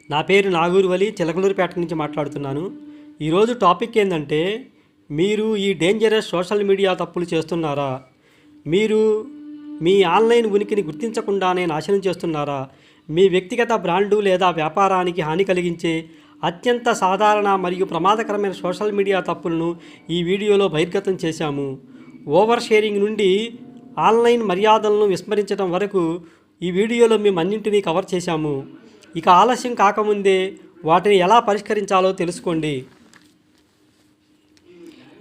నా పేరు నాగూరు వలి చిలకలూరుపేట నుంచి మాట్లాడుతున్నాను. ఈరోజు టాపిక్ ఏంటంటే, మీరు ఈ డేంజరస్ సోషల్ మీడియా తప్పులు చేస్తున్నారా? మీరు మీ ఆన్లైన్ ఉనికిని గుర్తించకుండానే నాశనం చేస్తున్నారా? మీ వ్యక్తిగత బ్రాండు లేదా వ్యాపారానికి హాని కలిగించే అత్యంత సాధారణ మరియు ప్రమాదకరమైన సోషల్ మీడియా తప్పులను ఈ వీడియోలో బహిర్గతం చేశాము. ఓవర్ షేరింగ్ నుండి ఆన్లైన్ మర్యాదలను విస్మరించడం వరకు ఈ వీడియోలో మేము అన్నింటినీ కవర్ చేశాము. ఇక ఆలస్యం కాకముందే వాటిని ఎలా పరిష్కరించాలో తెలుసుకోండి.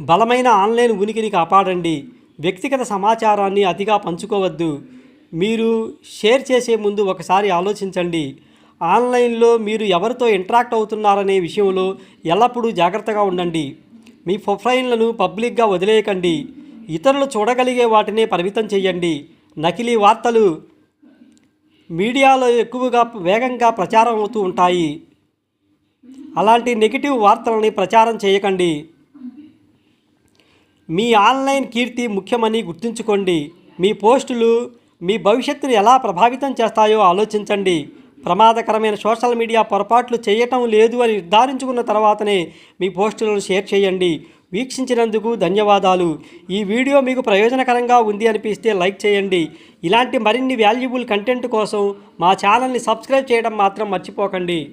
బలమైన ఆన్లైన్ ఉనికిని కాపాడండి. వ్యక్తిగత సమాచారాన్ని అతిగా పంచుకోవద్దు. మీరు షేర్ చేసే ముందు ఒకసారి ఆలోచించండి. ఆన్లైన్లో మీరు ఎవరితో ఇంటరాక్ట్ అవుతున్నారనే విషయంలో ఎల్లప్పుడూ జాగ్రత్తగా ఉండండి. మీ ప్రొఫైల్లను పబ్లిక్గా వదిలేయకండి. ఇతరులు చూడగలిగే వాటినే పరిమితం చేయండి. నకిలీ వార్తలు మీడియాలో ఎక్కువగా వేగంగా ప్రచారం అవుతూ ఉంటాయి. అలాంటి నెగిటివ్ వార్తలని ప్రచారం చేయకండి. మీ ఆన్లైన్ కీర్తి ముఖ్యమని గుర్తుంచుకోండి. మీ పోస్టులు మీ భవిష్యత్తును ఎలా ప్రభావితం చేస్తాయో ఆలోచించండి. ప్రమాదకరమైన సోషల్ మీడియా పొరపాట్లు చేయటం లేదు అని నిర్ధారించుకున్న తర్వాతనే మీ పోస్టులను షేర్ చేయండి. వీక్షించినందుకు ధన్యవాదాలు. ఈ వీడియో మీకు ప్రయోజనకరంగా ఉంది అనిపిస్తే లైక్ చేయండి. ఇలాంటి మరిన్ని వాల్యుబుల్ కంటెంట్ కోసం మా ఛానల్ని సబ్స్క్రైబ్ చేయడం మాత్రం మర్చిపోకండి.